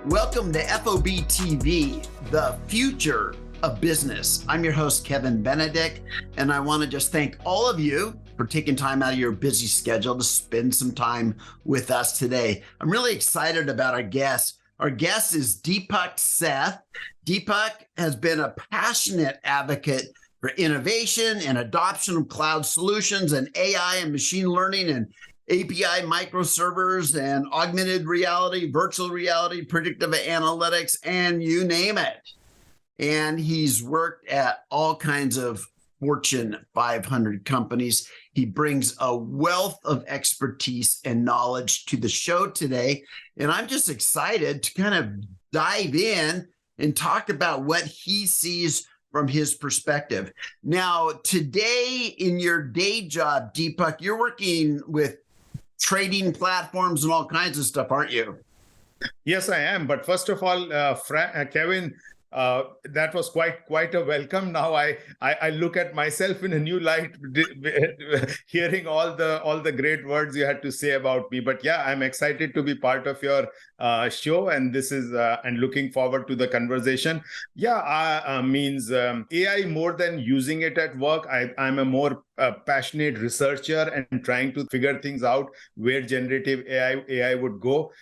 Welcome to FOBtv, the future of business. I'm your host, Kevin Benedict, and I want to just thank all of you for taking time out of your busy schedule to spend some time with us today. I'm really excited about our guest. Our guest is Deepak Seth. Deepak has been a passionate advocate for innovation and adoption of cloud solutions and AI and machine learning and API microservers and augmented reality, virtual reality, predictive analytics, and you name it. And he's worked at all kinds of Fortune 500 companies. He brings a wealth of expertise and knowledge to the show today. And I'm just excited to kind of dive in and talk about what he sees from his perspective. Now, today in your day job, Deepak, you're working with trading platforms and all kinds of stuff, aren't you? Yes, I am. But first of all, Kevin, that was quite a welcome. Now I look at myself in a new light, hearing all the great words you had to say about me. But yeah, I'm excited to be part of your show, and this is and looking forward to the conversation. Yeah, means AI more than using it at work. I'm a more passionate researcher and trying to figure things out where generative AI would go.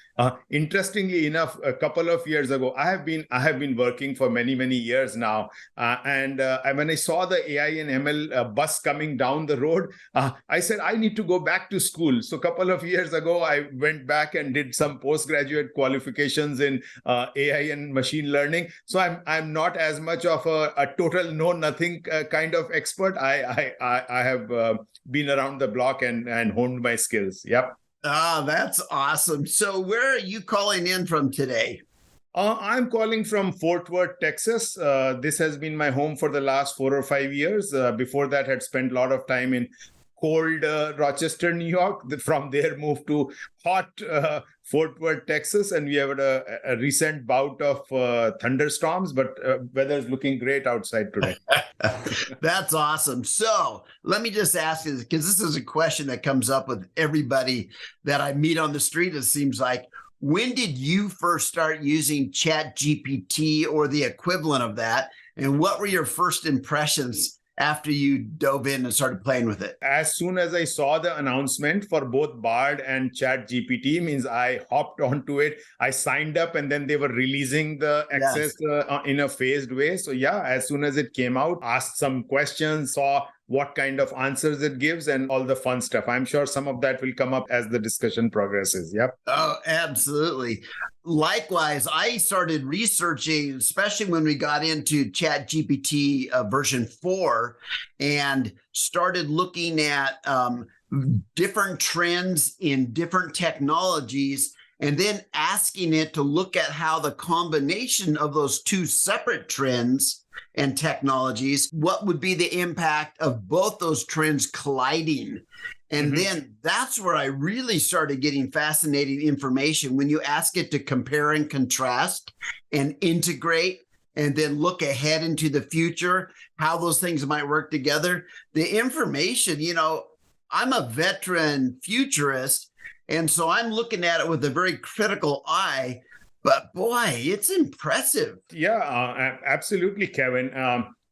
Interestingly enough, a couple of years ago, I have been working for many years now, and when I saw the AI and ML bus coming down the road, I said I need to go back to school. So a couple of years ago, I went back and did some postgraduate qualifications in AI and machine learning. So I'm not as much of a total know nothing kind of expert. I have been around the block and honed my skills. Yep. Ah, that's awesome. So where are you calling in from today? I'm calling from Fort Worth, Texas. This has been my home for the last 4 or 5 years. Before that, had spent a lot of time in cold Rochester, New York. From there, moved to hot Fort Worth, Texas, and we have a recent bout of thunderstorms, but weather is looking great outside today. That's awesome. So let me just ask you, because this is a question that comes up with everybody that I meet on the street, it seems like. When did you first start using ChatGPT or the equivalent of that? And what were your first impressions after you dove in and started playing with it? As soon as I saw the announcement for both Bard and ChatGPT, means I hopped onto it. I signed up, and then they were releasing the access in a phased way. So yeah, as soon as it came out, asked some questions, saw what kind of answers it gives, and all the fun stuff. I'm sure some of that will come up as the discussion progresses. Yep. Oh, absolutely. Likewise, I started researching, especially when we got into ChatGPT version 4, and started looking at different trends in different technologies, and then asking it to look at how the combination of those two separate trends and technologies, what would be the impact of both those trends colliding? And then that's where I really started getting fascinating information when you ask it to compare and contrast and integrate and then look ahead into the future, how those things might work together. The information, I'm a veteran futurist, and so I'm looking at it with a very critical eye. But boy, it's impressive. Yeah, absolutely, Kevin.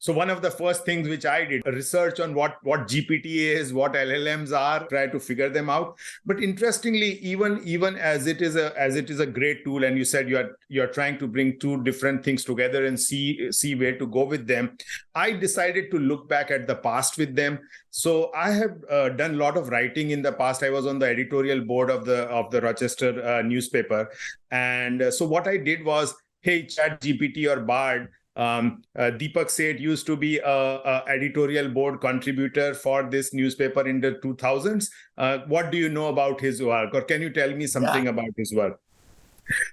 So one of the first things which I did, research on what GPT is, what LLMs are, try to figure them out. But interestingly, even as it is a great tool, and you said you're trying to bring two different things together and see where to go with them, I decided to look back at the past with them. So I have done a lot of writing in the past. I was on the editorial board of the Rochester newspaper, and so what I did was, hey, ChatGPT or Bard. Deepak Seth used to be a editorial board contributor for this newspaper in the 2000s. What do you know about his work? Or can you tell me something about his work?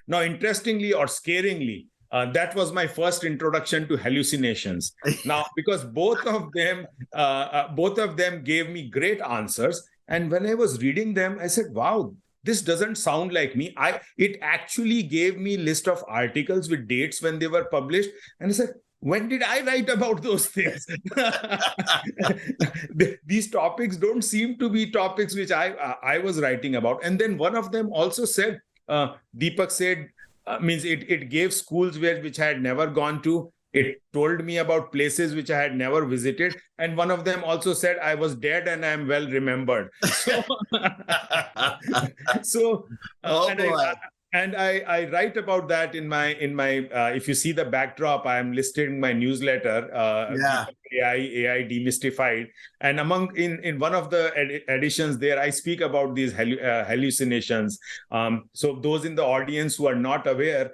Now, interestingly or scaringly, that was my first introduction to hallucinations. Now, because both of them gave me great answers. And when I was reading them, I said, wow, this doesn't sound like me. It actually gave me a list of articles with dates when they were published. And I said, when did I write about those things? These topics don't seem to be topics which I was writing about. And then one of them also said, Deepak said, means it gave schools which I had never gone to. It told me about places which I had never visited. And one of them also said I was dead and I am well remembered. So, so Oh boy. I write about that in my if you see the backdrop, I am listing my newsletter, Yeah. AI Demystified, and in one of the editions there, I speak about these hallucinations. So those in the audience who are not aware,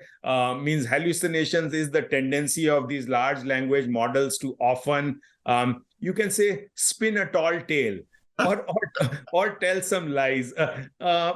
means hallucinations is the tendency of these large language models to often, you can say, spin a tall tale. Or tell some lies.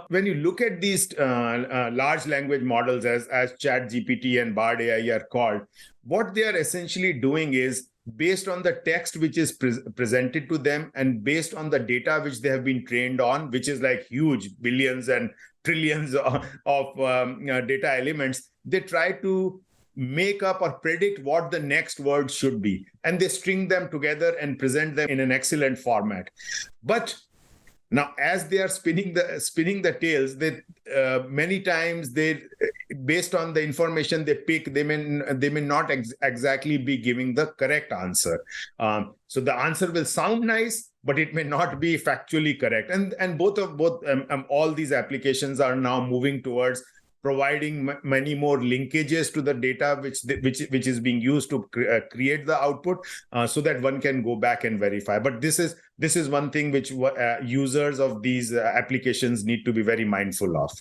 When you look at these large language models, as ChatGPT and Bard AI are called, what they are essentially doing is, based on the text which is presented to them and based on the data which they have been trained on, which is like huge billions and trillions of data elements, they try to make up or predict what the next word should be, and they string them together and present them in an excellent format. But now, as they are spinning the tales, they many times they, based on the information they pick, they may not exactly be giving the correct answer. So the answer will sound nice, but it may not be factually correct. And both all these applications are now moving towards providing many more linkages to the data which is being used to create the output, so that one can go back and verify. But this is one thing which users of these applications need to be very mindful of.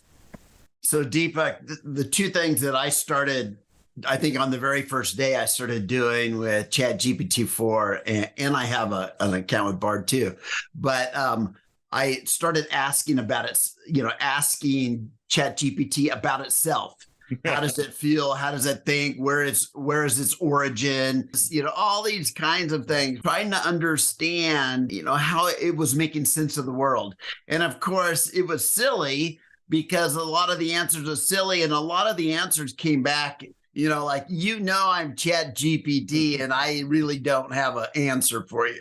So Deepak, the two things that I started, I think on the very first day I started doing with ChatGPT 4, and I have an account with Bard too, but I started asking about it, asking ChatGPT about itself. How does it feel? How does it think? Where is its origin? All these kinds of things, trying to understand, how it was making sense of the world. And of course, it was silly because a lot of the answers are silly, and a lot of the answers came back, like, I'm ChatGPT and I really don't have an answer for you.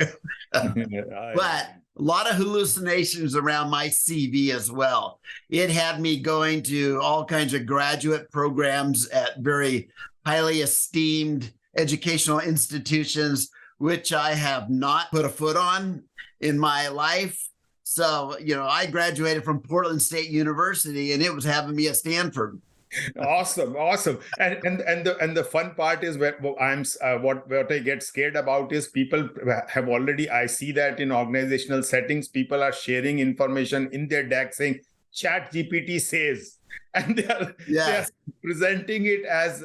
But a lot of hallucinations around my CV as well. It had me going to all kinds of graduate programs at very highly esteemed educational institutions, which I have not put a foot on in my life. So, I graduated from Portland State University, and it was having me at Stanford. Awesome. And the fun part is what I get scared about is people have already, I see that in organizational settings, people are sharing information in their deck saying ChatGPT says, and they are presenting it as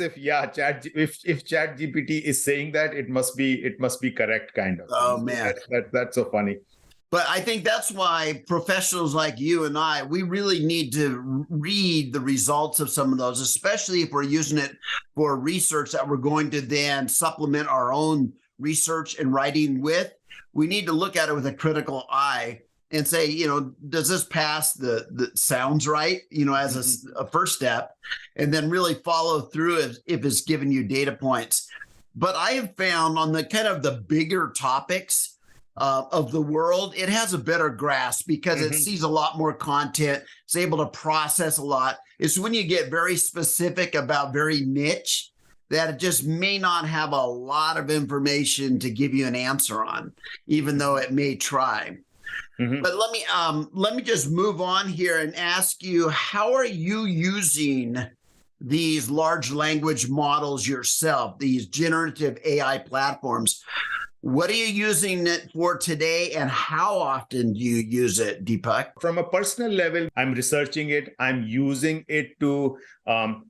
if if ChatGPT is saying that, it must be correct, kind of. Oh man, that's so funny. But I think that's why professionals like you and I, we really need to read the results of some of those, especially if we're using it for research that we're going to then supplement our own research and writing with. We need to look at it with a critical eye and say, does this pass the sounds right, as a first step, and then really follow through if it's giving you data points. But I have found on the kind of the bigger topics of the world, it has a better grasp because it sees a lot more content. It's able to process a lot. It's when you get very specific about very niche that it just may not have a lot of information to give you an answer on, even though it may try. But let me just move on here and ask you, how are you using these large language models yourself, these generative AI platforms? What are you using it for today, and how often do you use it, Deepak? From a personal level, I'm researching it. I'm using it to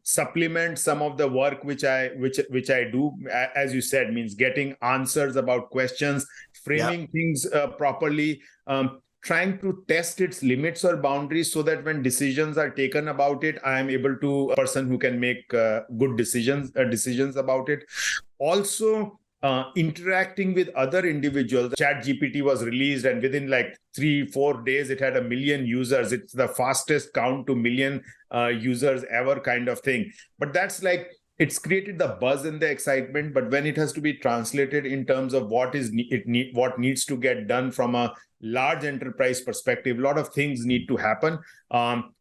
supplement some of the work which I do. As you said, means getting answers about questions, framing things properly, trying to test its limits or boundaries so that when decisions are taken about it, I am able to, a person who can make good decisions about it. Also, interacting with other individuals. ChatGPT was released, and within like 3-4 days, it had 1 million users. It's the fastest count to 1 million users ever kind of thing. But that's like it's created the buzz and the excitement, but when it has to be translated in terms of what needs to get done from a large enterprise perspective, a lot of things need to happen.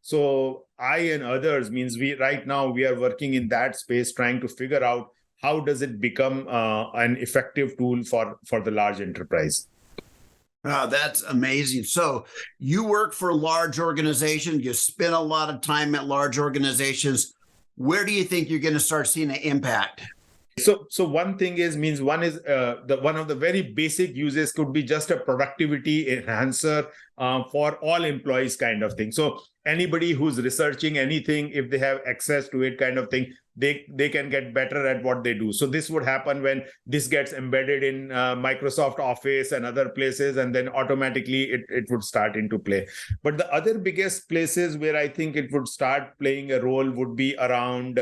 So I and others means we are working in that space, trying to figure out how does it become an effective tool for the large enterprise. Wow, that's amazing. So you work for large organizations, you spend a lot of time at large organizations. Where do you think you're going to start seeing an impact? So one thing is one of the very basic uses could be just a productivity enhancer for all employees kind of thing. So anybody who's researching anything, if they have access to it kind of thing, they can get better at what they do. So this would happen when this gets embedded in Microsoft Office and other places, and then automatically it would start into play. But the other biggest places where I think it would start playing a role would be around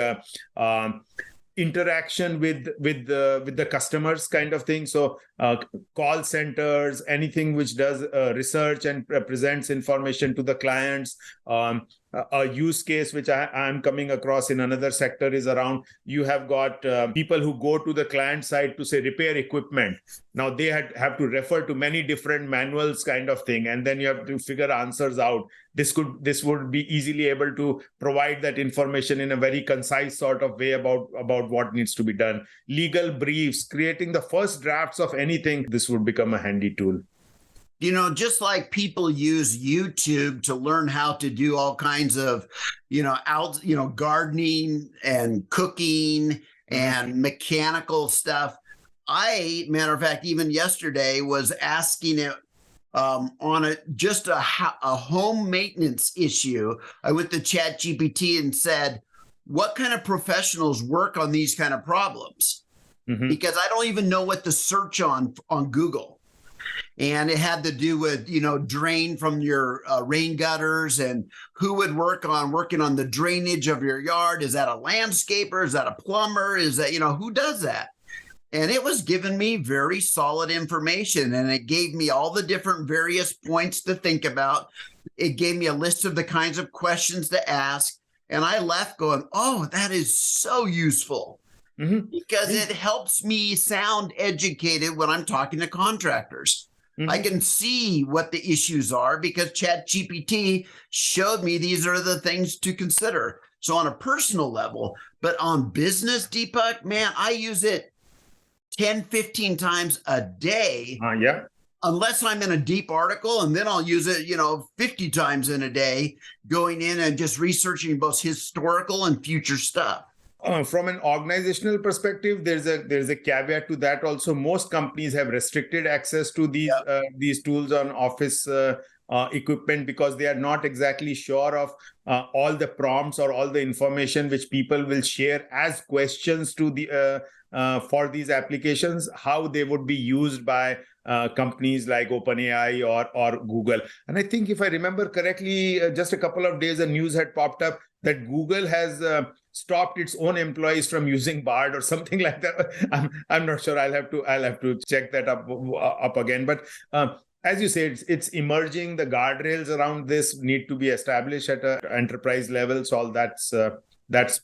interaction with the customers kind of thing. So call centers, anything which does research and presents information to the clients. A use case which I'm coming across in another sector is around, you have got people who go to the client side to say repair equipment. Now they have to refer to many different manuals kind of thing, and then you have to figure answers out. This would be easily able to provide that information in a very concise sort of way about what needs to be done. Legal briefs, creating the first drafts of anything, this would become a handy tool. You know, just like people use YouTube to learn how to do all kinds of, gardening and cooking and mechanical stuff. Matter of fact, even yesterday was asking it on a home maintenance issue. I went to ChatGPT and said, what kind of professionals work on these kind of problems? Because I don't even know what to search on Google. And it had to do with, drain from your rain gutters and who would working on the drainage of your yard. Is that a landscaper? Is that a plumber? Is that, who does that? And it was giving me very solid information, and it gave me all the different various points to think about. It gave me a list of the kinds of questions to ask. And I left going, oh, that is so useful. Because it helps me sound educated when I'm talking to contractors. I can see what the issues are because ChatGPT showed me these are the things to consider. So on a personal level, but on business, Deepak, man, I use it 10, 15 times a day. Yeah. Unless I'm in a deep article, and then I'll use it, 50 times in a day, going in and just researching both historical and future stuff. From an organizational perspective, there's a caveat to that also. Most companies have restricted access to these tools on office equipment because they are not exactly sure of all the prompts or all the information which people will share as questions to the for these applications, how they would be used by companies like OpenAI or Google. And I think if I remember correctly, just a couple of days, a news had popped up that Google has stopped its own employees from using Bard or something like that. I'm not sure. I'll have to check that up again. But as you said, it's emerging. The guardrails around this need to be established at an enterprise level. So all that's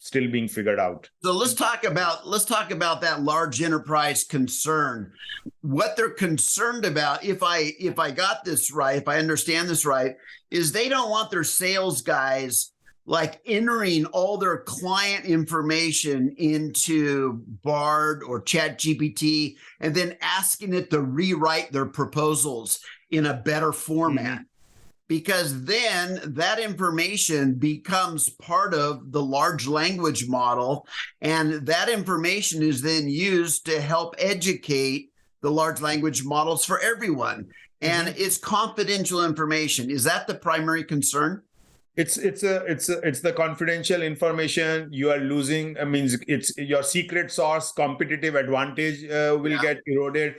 still being figured out. So let's talk about that large enterprise concern. What they're concerned about, if I got this right, if I understand this right, is they don't want their sales guys like entering all their client information into Bard or ChatGPT and then asking it to rewrite their proposals in a better format. Because then that information becomes part of the large language model, and that information is then used to help educate the large language models for everyone. And it's confidential information. Is that the primary concern? It's the confidential information you are losing. I mean, it's your secret sauce, competitive advantage will get eroded.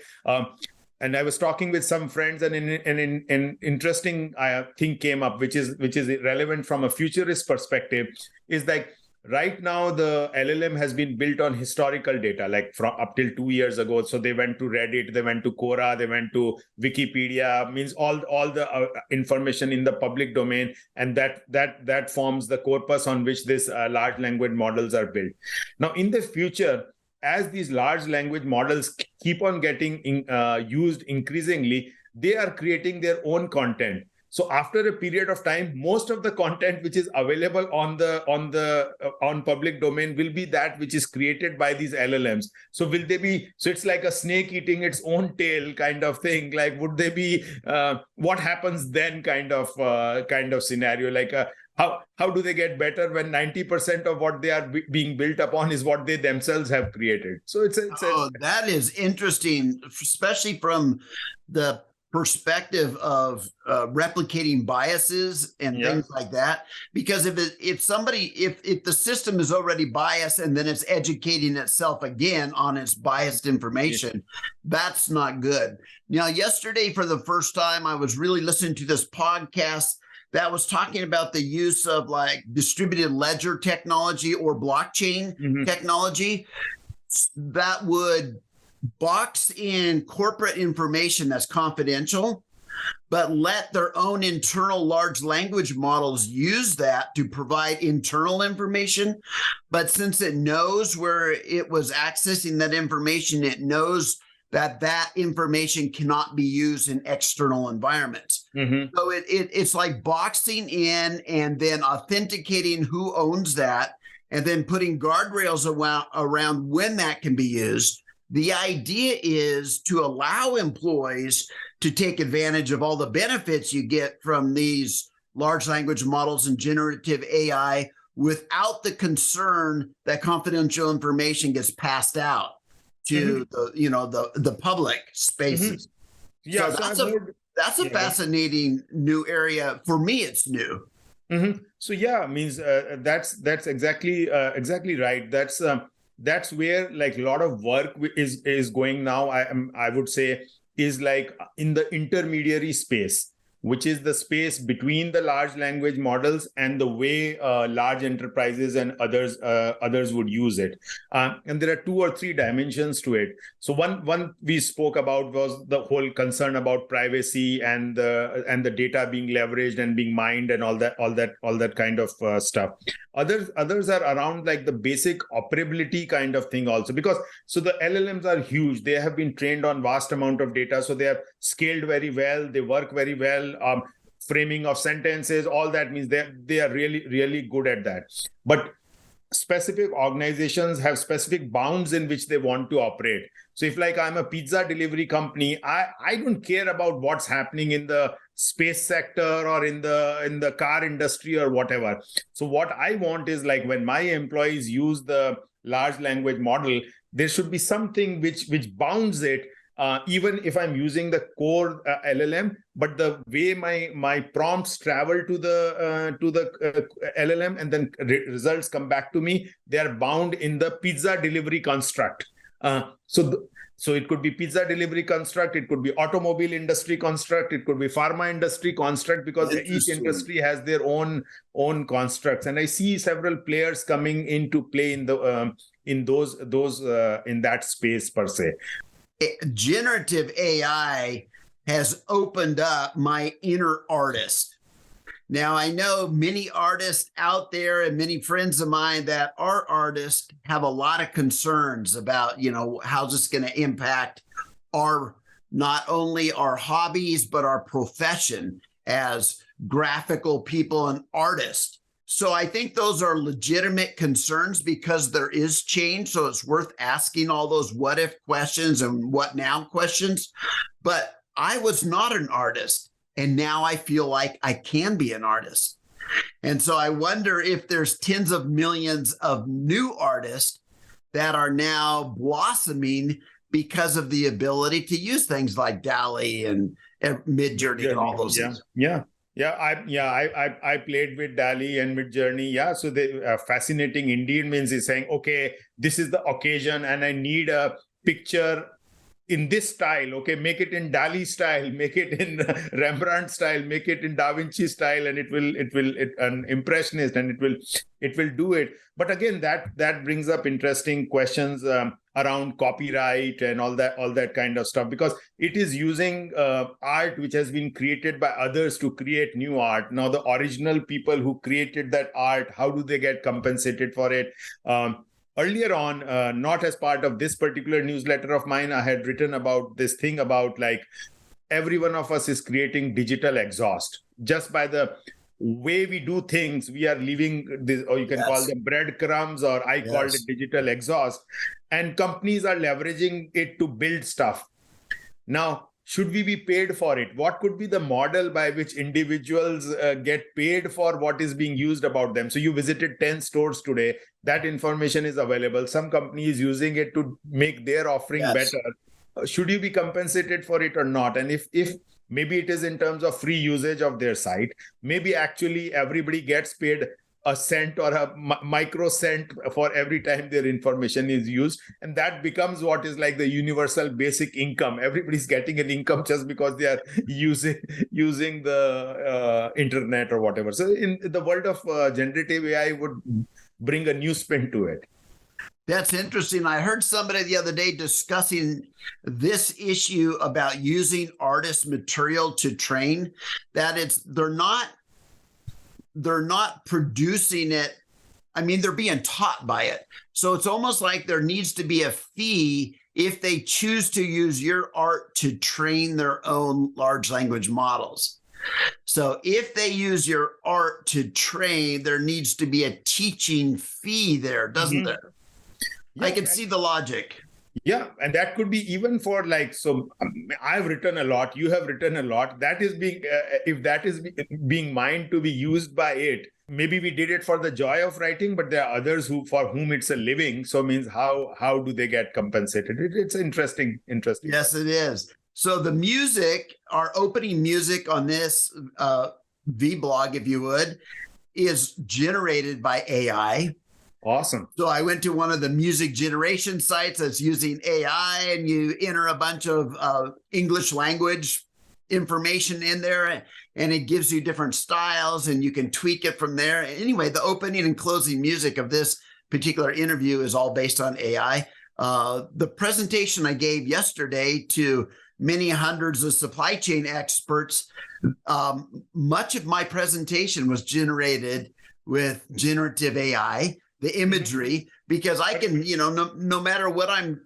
And I was talking with some friends, and an interesting thing came up, which is relevant from a futurist perspective, is like right now the LLM has been built on historical data, like from up till 2 years ago. So they went to Reddit, they went to Quora, they went to Wikipedia, means all the information in the public domain, and that forms the corpus on which this large language models are built. Now, in the future, as these large language models keep on getting used increasingly, they are creating their own content. So after a period of time, most of the content which is available on public domain will be that which is created by these LLMs. So will they be? So it's like a snake eating its own tail kind of thing. Like, would they be? What happens then? Kind of scenario. Like how do they get better when 90% of what they are being built upon is what they themselves have created? So that is interesting, especially from the perspective of replicating biases and things like that. Because if the system is already biased and then it's educating itself again on its biased information, that's not good. Now, yesterday, for the first time, I was really listening to this podcast that was talking about the use of like distributed ledger technology or blockchain technology that would box in corporate information that's confidential, but let their own internal large language models use that to provide internal information. But since it knows where it was accessing that information, it knows that information cannot be used in external environments. So it's like boxing in and then authenticating who owns that, and then putting guardrails around when that can be used. The idea is to allow employees to take advantage of all the benefits you get from these large language models and generative AI without the concern that confidential information gets passed out to the public spaces. Yeah, so that's a fascinating new area. For me, it's new. So means that's exactly right. That's where like a lot of work is going now. I would say is like in the intermediary space, which is the space between the large language models and the way large enterprises and others would use it. And there are 2 or 3 dimensions to it. So one we spoke about was the whole concern about privacy and the data being leveraged and being mined and all that kind of stuff. Others are around like the basic operability kind of thing also, because so the LLMs are huge. They have been trained on vast amount of data, so they are scaled very well. They work very well. Framing of sentences, all that means they are really, really good at that. But specific organizations have specific bounds in which they want to operate. So if like I'm a pizza delivery company, I don't care about what's happening in the space sector or in the car industry or whatever. So what I want is like when my employees use the large language model, there should be something which bounds it. Even if I'm using the core LLM, but the way my prompts travel to the LLM and then results come back to me, they are bound in the pizza delivery construct. So it could be pizza delivery construct, it could be automobile industry construct, it could be pharma industry construct, because each industry has their own constructs. And I see several players coming into play in those in that space per se. Generative AI has opened up my inner artist. Now, I know many artists out there and many friends of mine that are artists have a lot of concerns about, how's this going to impact not only our hobbies, but our profession as graphical people and artists. So I think those are legitimate concerns because there is change. So it's worth asking all those what if questions and what now questions. But I was not an artist, and now I feel like I can be an artist. And so I wonder if there's tens of millions of new artists that are now blossoming because of the ability to use things like Dall and Midjourney and all those things. I played with Dall and Midjourney. Yeah, so they fascinating indeed. Means it's saying, okay, this is the occasion, and I need a picture in this style, okay, make it in Dali style, make it in Rembrandt style, make it in Da Vinci style, and it an impressionist, and it will do it. But again, that brings up interesting questions around copyright and all that kind of stuff, because it is using art which has been created by others to create new art. Now, the original people who created that art, how do they get compensated for it? Earlier on, not as part of this particular newsletter of mine, I had written about this thing about like every one of us is creating digital exhaust. Just by the way we do things, we are leaving this, or you can call them breadcrumbs, or I called it digital exhaust. And companies are leveraging it to build stuff. Now, should we be paid for it? What could be the model by which individuals get paid for what is being used about them? So you visited 10 stores today. That information is available. Some company is using it to make their offering better. Should you be compensated for it or not? And if maybe it is in terms of free usage of their site, maybe actually everybody gets paid a cent or a micro cent for every time their information is used. And that becomes what is like the universal basic income. Everybody's getting an income just because they are using the internet or whatever. So in the world of generative AI would bring a new spin to it. That's interesting. I heard somebody the other day discussing this issue about using artist material to train, that they're not producing it. I mean, they're being taught by it. So it's almost like there needs to be a fee if they choose to use your art to train their own large language models. So if they use your art to train, there needs to be a teaching fee there, doesn't there? Yeah, I can see the logic. Yeah, and that could be even for like, so I've written a lot, you have written a lot. That is being, if that is being mined to be used by it, maybe we did it for the joy of writing, but there are others for whom it's a living. So means how do they get compensated? It's interesting. Yes, it is. So the music, our opening music on this vlog, if you would, is generated by AI. Awesome. So I went to one of the music generation sites that's using AI, and you enter a bunch of English language information in there, and it gives you different styles, and you can tweak it from there. Anyway, the opening and closing music of this particular interview is all based on AI. The presentation I gave yesterday to many hundreds of supply chain experts, much of my presentation was generated with generative AI. The imagery, because I can, no matter what I'm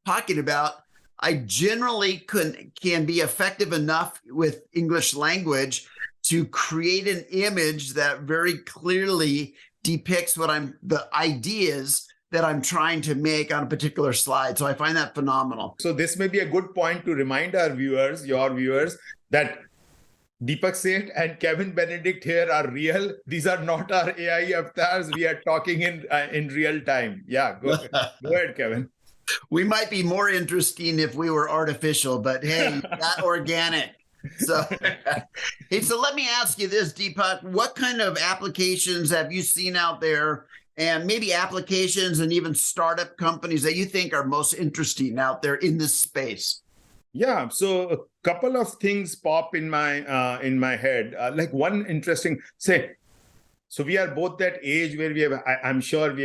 talking about, I generally can be effective enough with English language to create an image that very clearly depicts the ideas that I'm trying to make on a particular slide. So I find that phenomenal. So this may be a good point to remind our viewers, your viewers, that Deepak Seth and Kevin Benedict here are real. These are not our AI avatars. We are talking in real time. Yeah, go ahead, Kevin. We might be more interesting if we were artificial, but hey, not organic. So, hey, so let me ask you this, Deepak. What kind of applications have you seen out there, and maybe applications and even startup companies that you think are most interesting out there in this space? Yeah, so a couple of things pop in my head. Like one interesting, so we are both that age where we have. I'm sure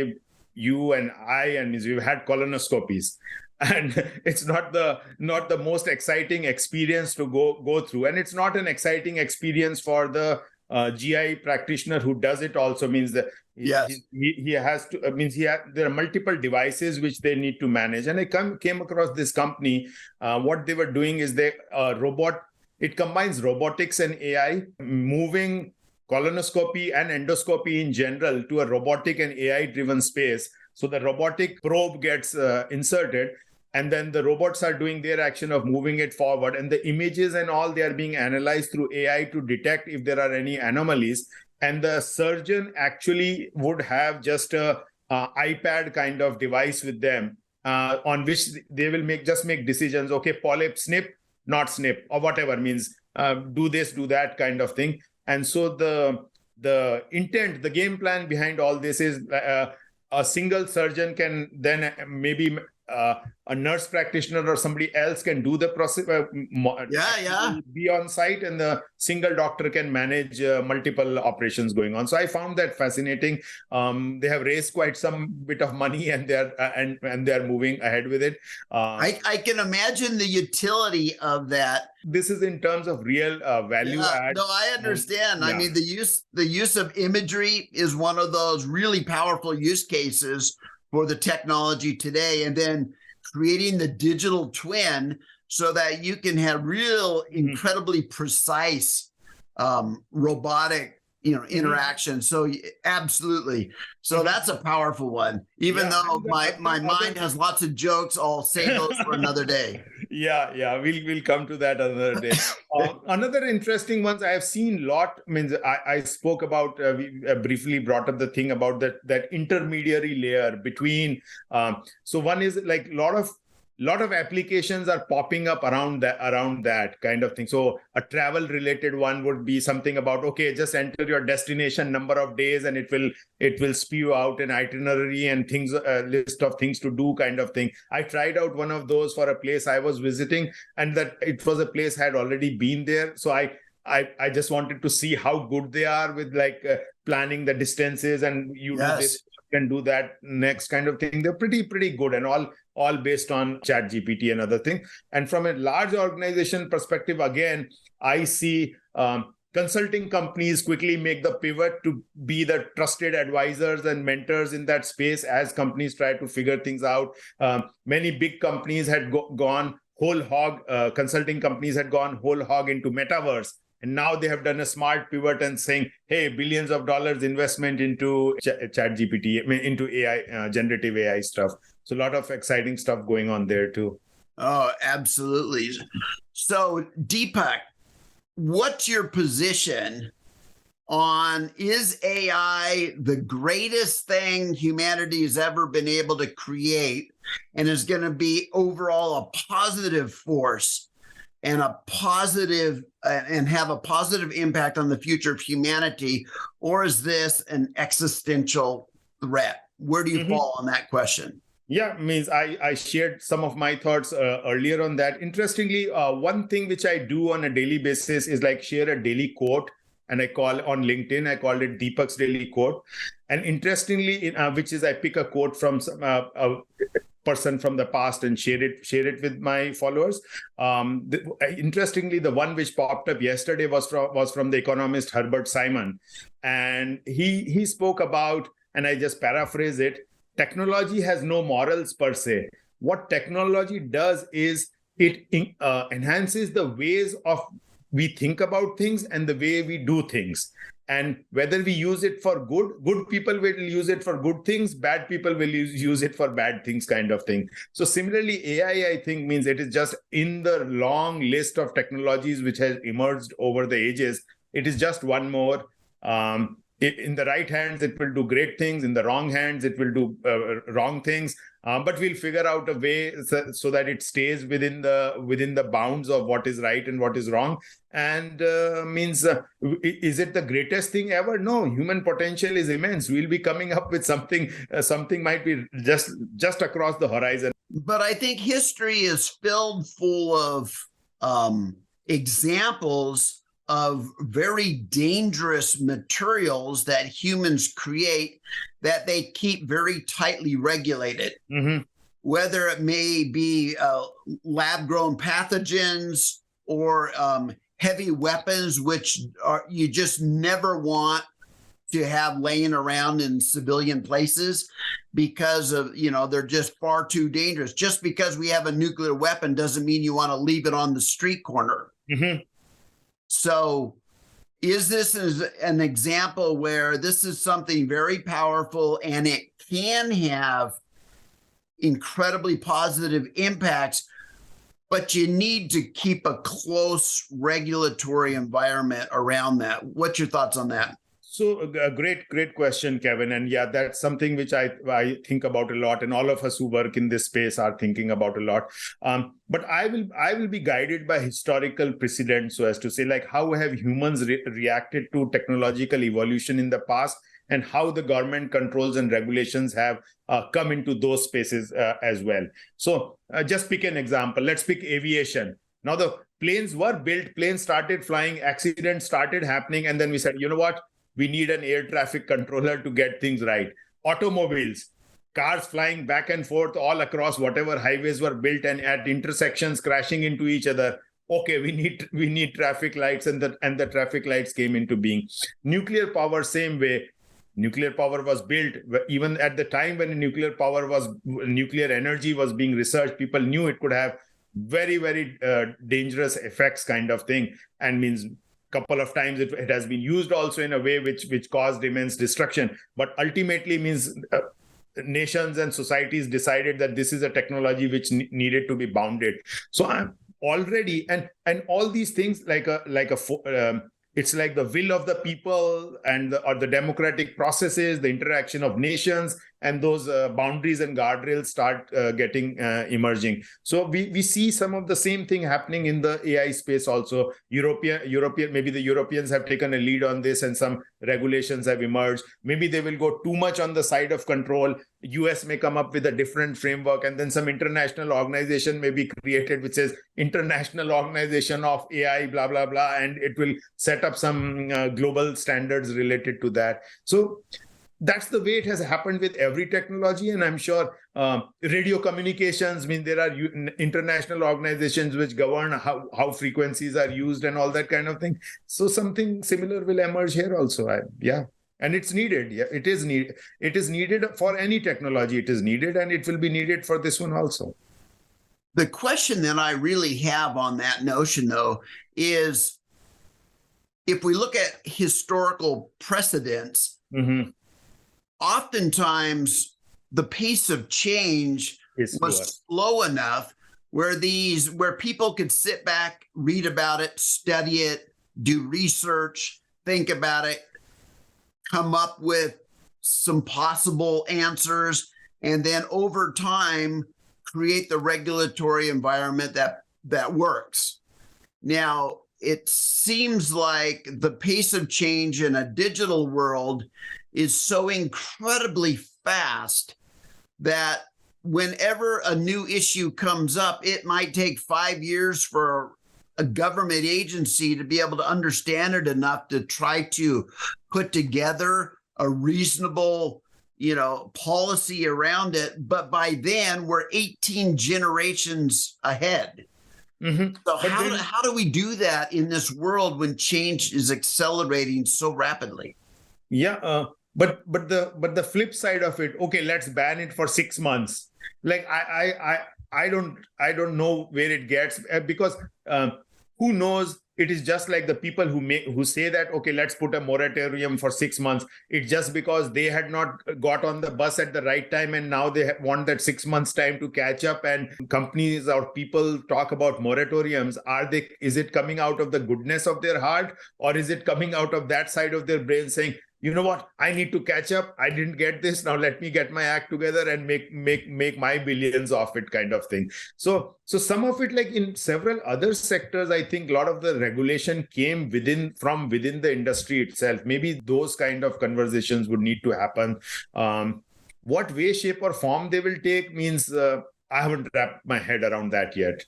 you and I, and we've had colonoscopies, and it's not the most exciting experience to go through, and it's not an exciting experience for the GI practitioner who does it. Also means that he has to there are multiple devices which they need to manage. And I came across this company. What they were doing is it combines robotics and AI, moving colonoscopy and endoscopy in general to a robotic and AI driven space. So the robotic probe gets inserted, and then the robots are doing their action of moving it forward, and the images and all, they are being analyzed through AI to detect if there are any anomalies. And the surgeon actually would have just a iPad kind of device with them, on which they will make decisions. Okay, polyp, snip, not snip, or whatever, means do this, do that kind of thing. And so the intent, the game plan behind all this is a single surgeon can then maybe a nurse practitioner or somebody else can do the process, be on site, and the single doctor can manage multiple operations going on. So I found that fascinating. They have raised quite some bit of money, and they're moving ahead with it. I can imagine the utility of that. This is in terms of real value add. No, I understand. I mean, the use of imagery is one of those really powerful use cases for the technology today, and then creating the digital twin so that you can have real incredibly precise robotic interaction. So absolutely. So that's a powerful one. Even though my mind has lots of jokes, I'll save those for another day. We'll come to that another day. Another interesting ones I have seen I spoke about, we briefly brought up the thing about that intermediary layer between. So one is like lot of applications are popping up around that kind of thing. So a travel related one would be something about, okay, just enter your destination, number of days, and it will spew out an itinerary and things, a list of things to do kind of thing. I tried out one of those for a place I was visiting, and that it was a place I had already been there. So I just wanted to see how good they are with planning the distances, and do this, can do that next kind of thing. They're pretty good, and all based on ChatGPT and other things. And from a large organization perspective, again, I see consulting companies quickly make the pivot to be the trusted advisors and mentors in that space as companies try to figure things out. Many big companies had gone whole hog, consulting companies had gone whole hog into metaverse. And now they have done a smart pivot and saying, hey, billions of dollars investment into ChatGPT, into AI, generative AI stuff. So a lot of exciting stuff going on there too. Oh, absolutely. So Deepak, what's your position on, is AI the greatest thing humanity has ever been able to create and is going to be overall a positive force and a positive and have a positive impact on the future of humanity, or is this an existential threat? Where do you fall on that question? Yeah, means I shared some of my thoughts earlier on that. Interestingly, one thing which I do on a daily basis is share a daily quote, and I call on LinkedIn, I called it Deepak's Daily Quote. And interestingly, which is I pick a quote from a person from the past and share it with my followers. Interestingly, the one which popped up yesterday was from the economist Herbert Simon, and he spoke about, and I just paraphrase it, technology has no morals per se. What technology does is it enhances the ways of we think about things and the way we do things. And whether we use it for good people will use it for good things, bad people will use it for bad things kind of thing. So similarly, AI, I think, means it is just in the long list of technologies which has emerged over the ages. It is just one more. In the right hands, it will do great things. In the wrong hands, it will do wrong things. But we'll figure out a way so that it stays within the bounds of what is right and what is wrong. And is it the greatest thing ever? No, human potential is immense. We'll be coming up with something. Something might be just across the horizon. But I think history is filled full of examples of very dangerous materials that humans create that they keep very tightly regulated. Whether it may be lab-grown pathogens or heavy weapons, which you just never want to have laying around in civilian places because of, they're just far too dangerous. Just because we have a nuclear weapon doesn't mean you want to leave it on the street corner. So is this an example where this is something very powerful and it can have incredibly positive impacts, but you need to keep a close regulatory environment around that? What's your thoughts on that? So a great question, Kevin. And yeah, that's something which I think about a lot, and all of us who work in this space are thinking about a lot. But I will be guided by historical precedent, so as to say, how have humans reacted to technological evolution in the past, and how the government controls and regulations have come into those spaces as well. So just pick an example. Let's pick aviation. Now the planes were built, planes started flying, accidents started happening, and then we said, you know what? We need an air traffic controller to get things right. Automobiles, cars flying back and forth all across whatever highways were built and at intersections crashing into each other. Okay, we need traffic lights, and the traffic lights came into being. Nuclear power, same way. Nuclear power was built. Even at the time when nuclear energy was being researched, people knew it could have very, very dangerous effects kind of thing, and means couple of times it has been used also in a way which caused immense destruction. But ultimately means nations and societies decided that this is a technology which needed to be bounded. So I'm already, and all these things it's like the will of the people and the democratic processes, the interaction of nations, and those boundaries and guardrails start getting emerging. So we see some of the same thing happening in the AI space also. European, maybe the Europeans have taken a lead on this and some regulations have emerged. Maybe they will go too much on the side of control. US may come up with a different framework, and then some international organization may be created which says International Organization of AI, blah, blah, blah, and it will set up some global standards related to that. So that's the way it has happened with every technology. And I'm sure radio communications, there are international organizations which govern how frequencies are used and all that kind of thing. So something similar will emerge here also. And it's needed. Yeah, it is needed. It is needed for any technology. It is needed, and it will be needed for this one also. The question that I really have on that notion, though, is if we look at historical precedents, oftentimes the pace of change was slow enough where people could sit back, read about it, study it, do research, think about it, come up with some possible answers, and then over time create the regulatory environment that works. Now, it seems like the pace of change in a digital world is so incredibly fast that whenever a new issue comes up, it might take 5 years for a government agency to be able to understand it enough to try to put together a reasonable, policy around it. But by then, we're 18 generations ahead. So how do we do that in this world when change is accelerating so rapidly? Yeah, but the flip side of it, okay, let's ban it for 6 months. Like I don't know where it gets, because who knows? It is just like the people who say that, okay, let's put a moratorium for 6 months. It's just because they had not got on the bus at the right time, and now they want that 6 months time to catch up. And companies or people talk about moratoriums. Is it coming out of the goodness of their heart, or is it coming out of that side of their brain saying, you know what, I need to catch up. I didn't get this. Now let me get my act together and make my billions off it, kind of thing. So some of it, like in several other sectors, I think a lot of the regulation came from within the industry itself. Maybe those kind of conversations would need to happen. What way, shape, or form they will take means I haven't wrapped my head around that yet.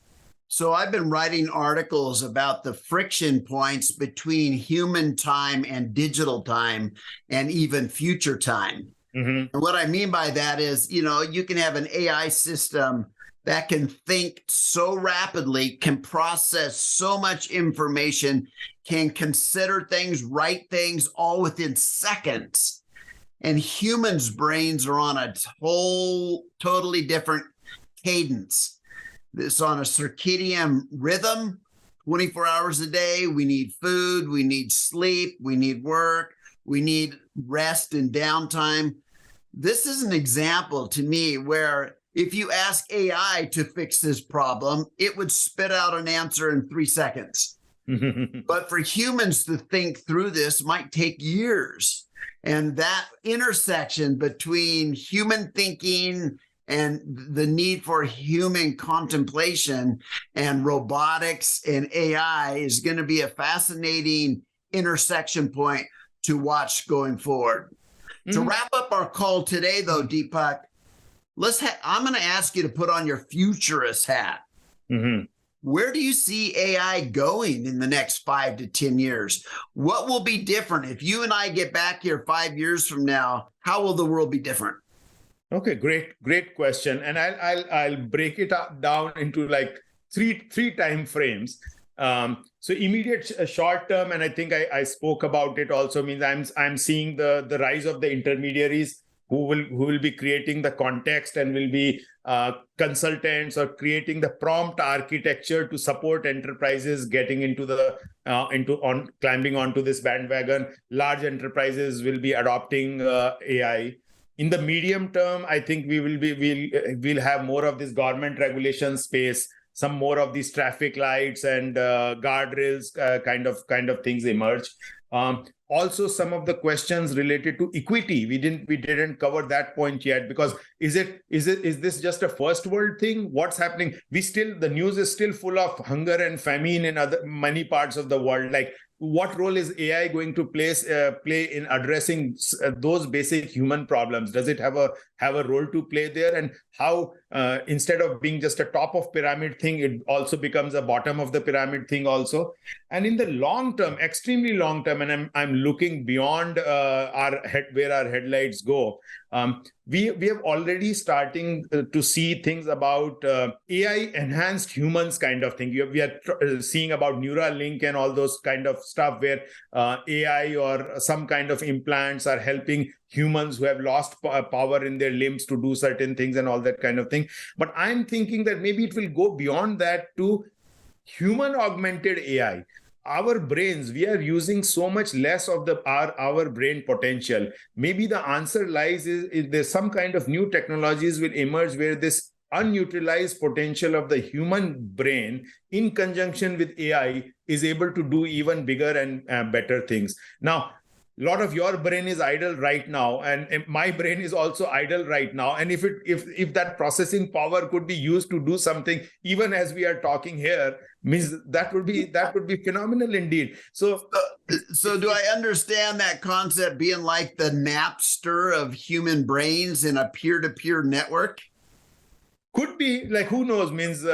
So I've been writing articles about the friction points between human time and digital time and even future time. And what I mean by that is, you can have an AI system that can think so rapidly, can process so much information, can consider things, write things all within seconds. And humans' brains are on a totally different cadence. This on a circadian rhythm, 24 hours a day. We need food, we need sleep, we need work, we need rest and downtime. This is an example to me where if you ask AI to fix this problem, it would spit out an answer in 3 seconds. But for humans to think through this might take years. And that intersection between human thinking and the need for human contemplation and robotics and AI is going to be a fascinating intersection point to watch going forward. To wrap up our call today, though, Deepak, I'm going to ask you to put on your futurist hat. Mm-hmm. Where do you see AI going in the next 5 to 10 years? What will be different? If you and I get back here 5 years from now, how will the world be different? Okay, great question. And I'll break it down into like three time frames. So immediate short term, and I think I spoke about it also, means I'm seeing the rise of the intermediaries who will be creating the context and will be consultants or creating the prompt architecture to support enterprises getting into climbing onto this bandwagon. Large enterprises will be adopting AI. In the medium term, I think we'll have more of this government regulation space, some more of these traffic lights and guardrails kind of things emerge. Also, some of the questions related to equity, we didn't cover that point yet, because is this just a first world thing? What's happening? The news is still full of hunger and famine in many parts of the world. Like, what role is AI going to play in addressing those basic human problems? Does it have a role to play there? And how instead of being just a top of pyramid thing, it also becomes a bottom of the pyramid thing also? And in the long term, extremely long term, and I'm looking beyond where our headlights go. We have already starting to see things about AI enhanced humans kind of thing. We are seeing about Neuralink and all those kind of stuff where AI or some kind of implants are helping humans who have lost power in their limbs to do certain things and all that kind of thing. But I'm thinking that maybe it will go beyond that to human augmented AI. Our brains, we are using so much less of our brain potential. Maybe the answer lies is there's some kind of new technologies will emerge where this unutilized potential of the human brain in conjunction with AI is able to do even bigger and better things. Now, a lot of your brain is idle right now, and my brain is also idle right now. And if that processing power could be used to do something, even as we are talking here, means that would be phenomenal indeed. So do I understand that concept being like the Napster of human brains in a peer-to-peer network? Could be, like, who knows, means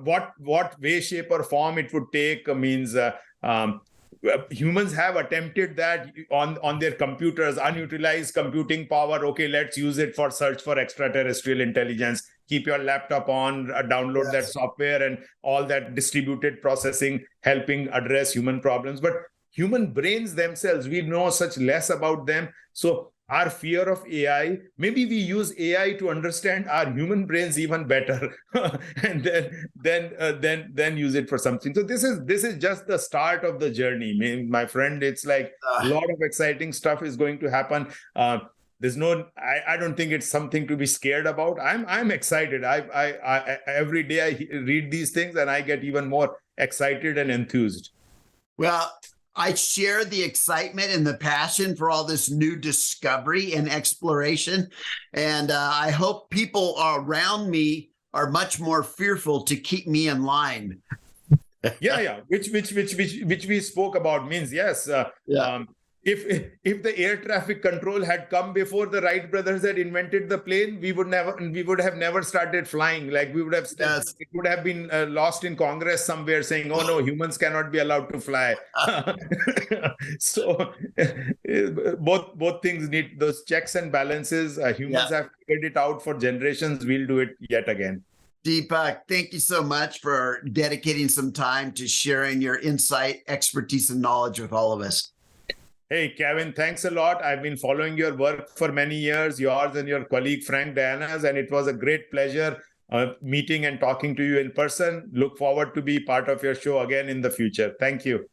what way, shape or form it would take, means humans have attempted that on their computers, unutilized computing power. Okay, let's use it for search for extraterrestrial intelligence. Keep your laptop on, download that software and all that distributed processing, helping address human problems. But human brains themselves, we know such less about them. So our fear of AI, maybe we use AI to understand our human brains even better, and then use it for something. So this is just the start of the journey, my friend. It's like a lot of exciting stuff is going to happen. There's I don't think it's something to be scared about. I'm excited. I every day I read these things and I get even more excited and enthused. Well, I share the excitement and the passion for all this new discovery and exploration. And I hope people around me are much more fearful to keep me in line. Yeah. Which we spoke about, means, yes. If the air traffic control had come before the Wright brothers had invented the plane, we would have never started flying. Like, we would have, it would have been lost in Congress somewhere saying, oh no, humans cannot be allowed to fly. So both things need those checks and balances. Humans have figured it out for generations. We'll do it yet again. Deepak, thank you so much for dedicating some time to sharing your insight, expertise, and knowledge with all of us. Hey, Kevin, thanks a lot. I've been following your work for many years, yours and your colleague Frank Diana's, and it was a great pleasure meeting and talking to you in person. Look forward to be part of your show again in the future. Thank you.